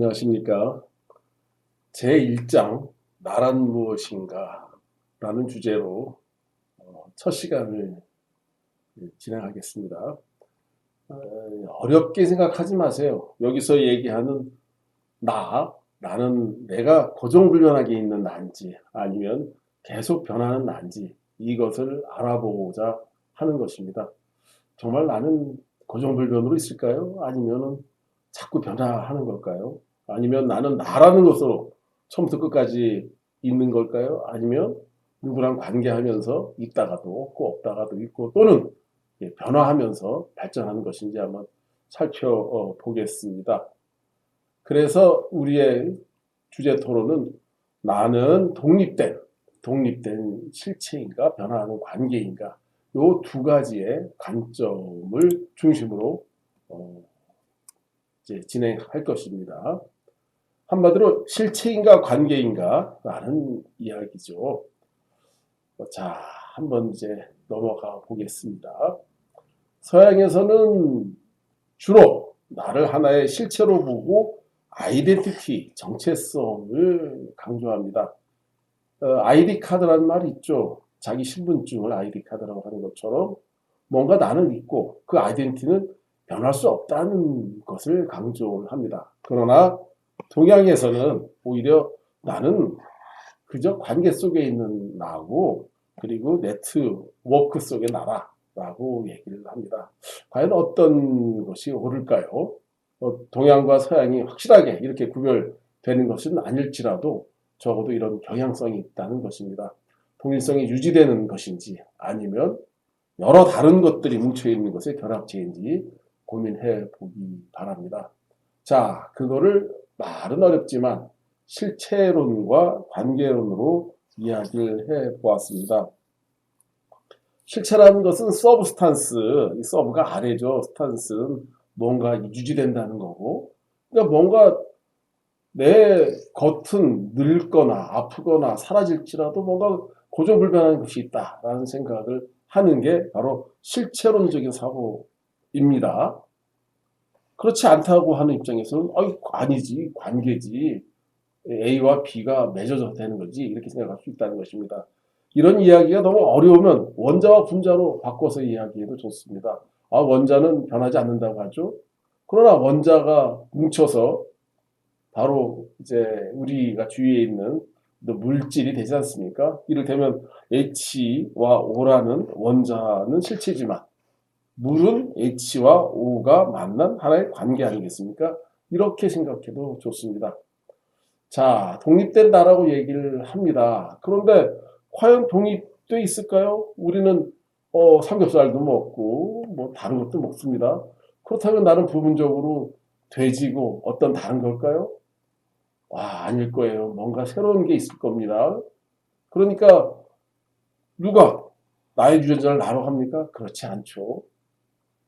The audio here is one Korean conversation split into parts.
안녕하십니까. 제1장 나란 무엇인가 라는 주제로 첫 시간을 진행하겠습니다. 어렵게 생각하지 마세요. 여기서 얘기하는 나는 내가 고정불변하게 있는 나인지 아니면 계속 변하는 나인지 이것을 알아보고자 하는 것입니다. 정말 나는 고정불변으로 있을까요? 아니면 자꾸 변화하는 걸까요? 아니면 나는 나라는 것으로 처음부터 끝까지 있는 걸까요? 아니면 누구랑 관계하면서 있다가도 없고 없다가도 있고 또는 변화하면서 발전하는 것인지 한번 살펴보겠습니다. 그래서 우리의 주제 토론은 나는 독립된 실체인가 변화하는 관계인가 이 두 가지의 관점을 중심으로 이제 진행할 것입니다. 한마디로 실체인가 관계인가 라는 이야기죠. 자, 한번 이제 넘어가 보겠습니다. 서양에서는 주로 나를 하나의 실체로 보고 아이덴티티, 정체성을 강조합니다. 아이디 카드라는 말이 있죠. 자기 신분증을 아이디 카드라고 하는 것처럼 뭔가 나는 있고 그 아이덴티티는 변할 수 없다는 것을 강조합니다. 그러나 동양에서는 오히려 나는 그저 관계 속에 있는 나고 그리고 네트워크 속의 나라라고 얘기를 합니다. 과연 어떤 것이 옳을까요? 동양과 서양이 확실하게 이렇게 구별되는 것은 아닐지라도 적어도 이런 경향성이 있다는 것입니다. 통일성이 유지되는 것인지 아니면 여러 다른 것들이 뭉쳐있는 것의 결합체인지 고민해 보기 바랍니다. 자, 그거를 말은 어렵지만 실체론과 관계론으로 이야기를 해 보았습니다. 실체라는 것은 서브스탄스, 이 서브가 아래죠. 스탄스는 뭔가 유지된다는 거고, 그러니까 뭔가 내 겉은 늙거나 아프거나 사라질지라도 뭔가 고정불변한 것이 있다라는 생각을 하는 게 바로 실체론적인 사고입니다. 그렇지 않다고 하는 입장에서는 아니지, 관계지, A와 B가 맺어져 되는 거지 이렇게 생각할 수 있다는 것입니다. 이런 이야기가 너무 어려우면 원자와 분자로 바꿔서 이야기해도 좋습니다. 원자는 변하지 않는다고 하죠. 그러나 원자가 뭉쳐서 바로 이제 우리가 주위에 있는 물질이 되지 않습니까? 이를테면 H와 O라는 원자는 실체지만 물은 H와 O가 만난 하나의 관계 아니겠습니까? 이렇게 생각해도 좋습니다. 자, 독립된 나라고 얘기를 합니다. 그런데 과연 독립돼 있을까요? 우리는 삼겹살도 먹고 뭐 다른 것도 먹습니다. 그렇다면 나는 부분적으로 돼지고 어떤 다른 걸까요? 아닐 거예요. 뭔가 새로운 게 있을 겁니다. 그러니까 누가 나의 유전자를 나로 합니까? 그렇지 않죠.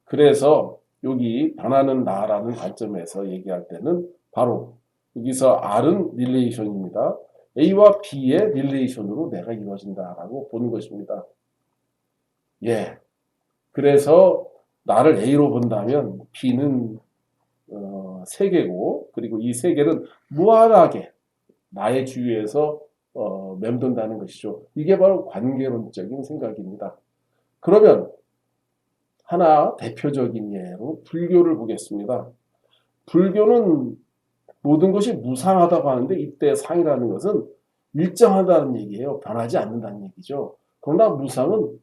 그래서 여기 변하는 나라는 관점에서 얘기할 때는 바로 여기서 R은 릴레이션입니다. A와 B의 릴레이션으로 내가 이루어진다라고 보는 것입니다. 예. 그래서 나를 A로 본다면 B는 세계고 그리고 이 세계는 무한하게 나의 주위에서 맴돈다는 것이죠. 이게 바로 관계론적인 생각입니다. 그러면 하나 대표적인 예로 불교를 보겠습니다. 불교는 모든 것이 무상하다고 하는데 이때 상이라는 것은 일정하다는 얘기예요. 변하지 않는다는 얘기죠. 그러나 무상은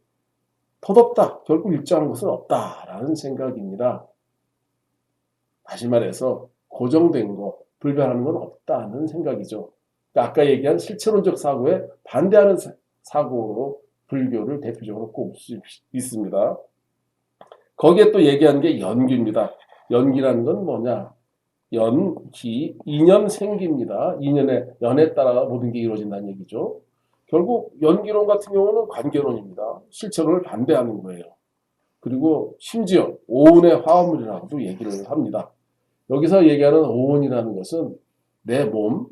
덧없다. 결국 일정한 것은 없다라는 생각입니다. 다시 말해서 고정된 거, 불변하는 건 없다는 생각이죠. 그러니까 아까 얘기한 실체론적 사고에 반대하는 사고로 불교를 대표적으로 꼽을 수 있습니다. 거기에 또 얘기한 게 연기입니다. 연기라는 건 뭐냐? 연기, 인연 생기입니다. 연에 따라 모든 게 이루어진다는 얘기죠. 결국 연기론 같은 경우는 관계론입니다. 실체론을 반대하는 거예요. 그리고 심지어 오온의 화합물이라고도 얘기를 합니다. 여기서 얘기하는 오온이라는 것은 내 몸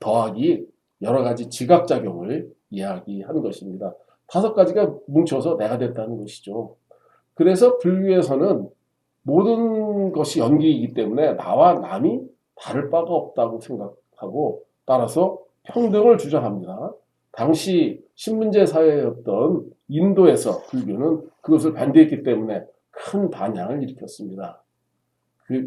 더하기 여러 가지 지각작용을 이야기하는 것입니다. 5가지가 뭉쳐서 내가 됐다는 것이죠. 그래서 불교에서는 모든 것이 연기이기 때문에 나와 남이 다를 바가 없다고 생각하고 따라서 평등을 주장합니다. 당시 신분제 사회였던 인도에서 불교는 그것을 반대했기 때문에 큰 반향을 일으켰습니다.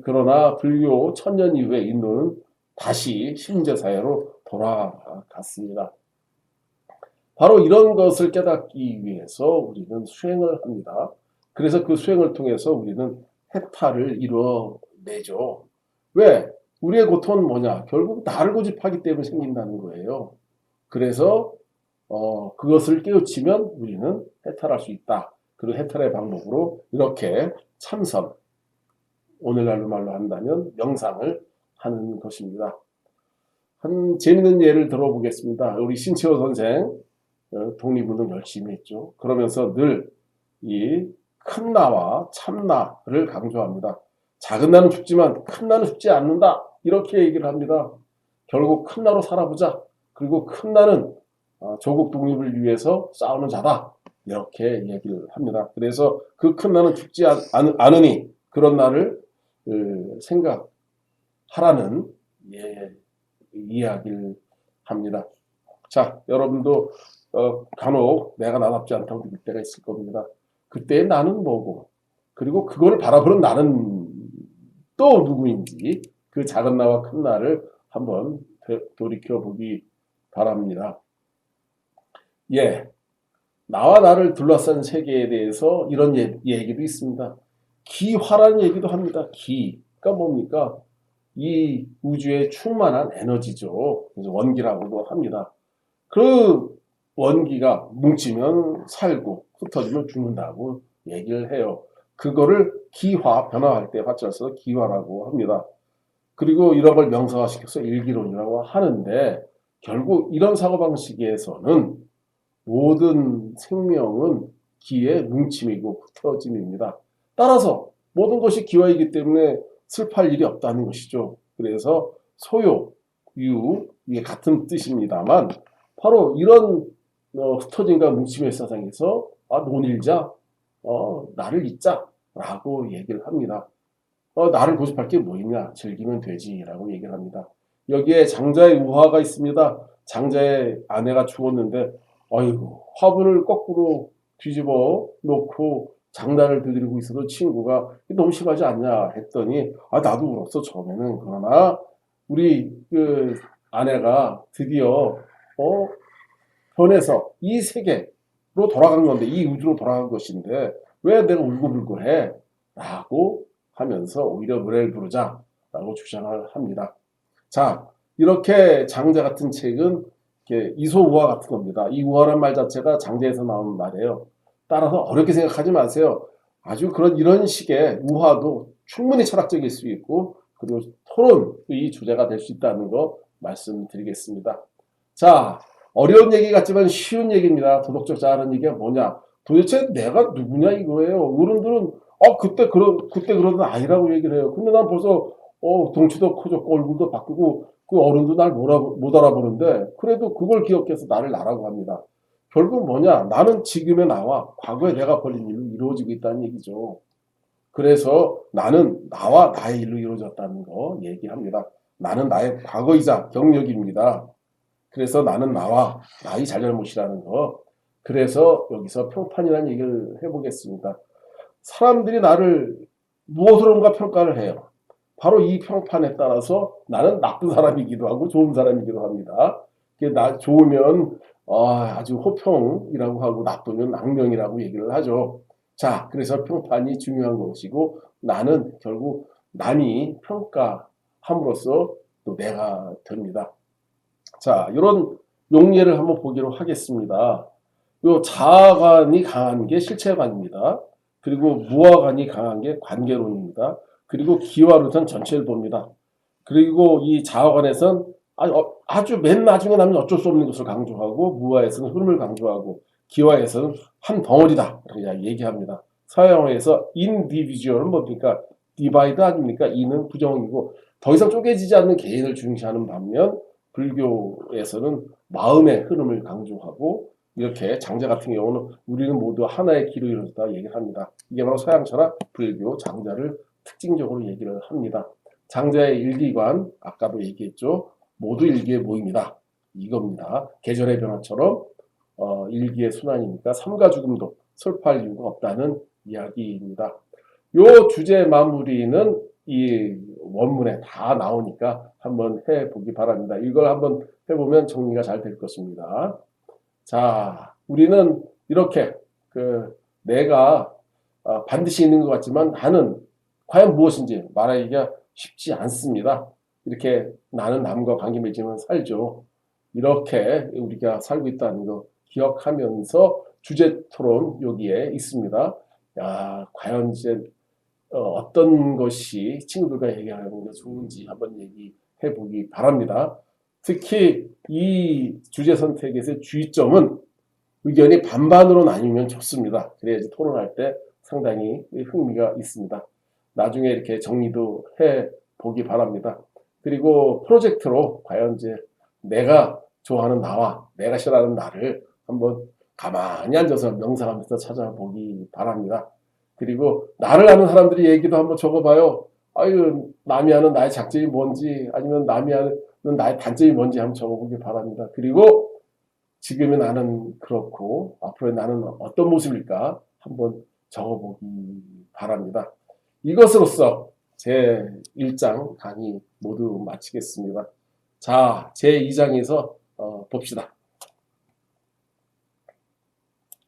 그러나 불교 1000년 이후에 인도는 다시 신분제 사회로 돌아갔습니다. 바로 이런 것을 깨닫기 위해서 우리는 수행을 합니다. 그래서 그 수행을 통해서 우리는 해탈을 이뤄내죠. 왜? 우리의 고통은 뭐냐? 결국 나를 고집하기 때문에 생긴다는 거예요. 그래서 그것을 깨우치면 우리는 해탈할 수 있다. 그리고 해탈의 방법으로 이렇게 참선, 오늘날로 말로 한다면 명상을 하는 것입니다. 한 재밌는 예를 들어보겠습니다. 우리 신채호 선생 독립운동 열심히 했죠. 그러면서 늘 이 큰 나와 참나를 강조합니다. 작은 나는 죽지만 큰 나는 죽지 않는다. 이렇게 얘기를 합니다. 결국 큰 나로 살아보자. 그리고 큰 나는 조국 독립을 위해서 싸우는 자다. 이렇게 얘기를 합니다. 그래서 그 큰 나는 죽지 않으니 그런 나를 생각하라는 이야기를 합니다. 자, 여러분도 간혹 내가 나답지 않다고 느낄 때가 있을 겁니다. 그때의 나는 뭐고, 그리고 그걸 바라보는 나는 또 누구인지 그 작은 나와 큰 나를 한번 돌이켜보기 바랍니다. 예, 나와 나를 둘러싼 세계에 대해서 이런 얘기도 있습니다. 기화라는 얘기도 합니다. 기가 뭡니까? 이 우주에 충만한 에너지죠. 그래서 원기라고도 합니다. 그 원기가 뭉치면 살고 흩어지면 죽는다고 얘기를 해요. 그거를 기화, 변화할 때 화자를 써서 기화라고 합니다. 그리고 이런 걸 명사화시켜서 일기론이라고 하는데 결국 이런 사고방식에서는 모든 생명은 기의 뭉침이고 흩어짐입니다. 따라서 모든 것이 기화이기 때문에 슬퍼할 일이 없다는 것이죠. 그래서 소요, 유, 이게 같은 뜻입니다만 바로 이런 흩어짐과 뭉침의 세상에서 논일자, 나를 잊자라고 얘기를 합니다. 나를 고집할 게 뭐 있냐? 즐기면 되지라고 얘기를 합니다. 여기에 장자의 우화가 있습니다. 장자의 아내가 죽었는데 아이고 화분을 거꾸로 뒤집어 놓고 장단을 두드리고 있어도 친구가 너무 심하지 않냐 했더니 나도 울었어 처음에는. 그러나 우리 그 아내가 드디어 변해서 이 세계로 돌아간 건데 이 우주로 돌아간 것인데 왜 내가 울고불고 해? 라고 하면서 오히려 노래를 부르자라고 주장을 합니다. 자, 이렇게 장자 같은 책은 이소우화 같은 겁니다. 이 우화란 말 자체가 장자에서 나온 말이에요. 따라서 어렵게 생각하지 마세요. 아주 이런 식의 우화도 충분히 철학적일 수 있고 그리고 토론의 주제가 될 수 있다는 거 말씀드리겠습니다. 자, 어려운 얘기 같지만 쉬운 얘기입니다. 도덕적 자아라는 얘기가 뭐냐? 도대체 내가 누구냐 이거예요. 어른들은 그때 그러던 아니라고 얘기를 해요. 근데 난 벌써 덩치도 커졌고 얼굴도 바꾸고 그 어른도 날 못 알아보는데 그래도 그걸 기억해서 나를 나라고 합니다. 결국 뭐냐? 나는 지금의 나와 과거에 내가 벌린 일로 이루어지고 있다는 얘기죠. 그래서 나는 나와 나의 일로 이루어졌다는 거 얘기합니다. 나는 나의 과거이자 경력입니다. 그래서 나는 나와 나의 잘잘못이라는 거. 그래서 여기서 평판이라는 얘기를 해보겠습니다. 사람들이 나를 무엇으로인가 평가를 해요. 바로 이 평판에 따라서 나는 나쁜 사람이기도 하고 좋은 사람이기도 합니다. 좋으면 아주 호평이라고 하고 나쁘면 악명이라고 얘기를 하죠. 자, 그래서 평판이 중요한 것이고 나는 결국 남이 평가함으로써 또 내가 됩니다. 자, 이런 용례를 한번 보기로 하겠습니다. 요 자아관이 강한 게 실체관입니다. 그리고 무아관이 강한 게 관계론입니다. 그리고 기와로선 전체를 봅니다. 그리고 이 자아관에선 아주 맨 나중에 남는 어쩔 수 없는 것을 강조하고 무아에서는 흐름을 강조하고 기와에서는 한 덩어리다 이렇게 얘기합니다. 서양어에서 individual은 뭡니까? divide 아닙니까? 이는 부정이고 더 이상 쪼개지지 않는 개인을 중시하는 반면 불교에서는 마음의 흐름을 강조하고 이렇게 장자 같은 경우는 우리는 모두 하나의 기로 이루어졌다 얘기를 합니다. 이게 바로 서양 철학, 불교, 장자를 특징적으로 얘기를 합니다. 장자의 일기관, 아까도 얘기했죠. 모두 일기의 모임이다. 이겁니다. 계절의 변화처럼 일기의 순환이니까 삶과 죽음도 슬퍼할 이유가 없다는 이야기입니다. 요 주제 마무리는 이 원문에 다 나오니까 한번 해보기 바랍니다. 이걸 한번 해보면 정리가 잘 될 것입니다. 자, 우리는 이렇게 내가 반드시 있는 것 같지만 나는 과연 무엇인지 말하기가 쉽지 않습니다. 이렇게 나는 남과 관계 맺으면 살죠. 이렇게 우리가 살고 있다는 거 기억하면서 주제 토론 여기에 있습니다. 야, 과연 이제 어떤 것이 친구들과 얘기하는 게 좋은지 한번 얘기해 보기 바랍니다. 특히 이 주제 선택에서의 주의점은 의견이 반반으로 나뉘면 좋습니다. 그래야지 토론할 때 상당히 흥미가 있습니다. 나중에 이렇게 정리도 해 보기 바랍니다. 그리고 프로젝트로 과연 이제 내가 좋아하는 나와 내가 싫어하는 나를 한번 가만히 앉아서 명상하면서 찾아보기 바랍니다. 그리고 나를 아는 사람들이 얘기도 한번 적어봐요. 아유, 남이 아는 나의 장점이 뭔지 아니면 남이 아는 나의 단점이 뭔지 한번 적어보기 바랍니다. 그리고 지금의 나는 그렇고 앞으로의 나는 어떤 모습일까 한번 적어보기 바랍니다. 이것으로써 제 1장 강의 모두 마치겠습니다. 자, 제 2장에서 봅시다.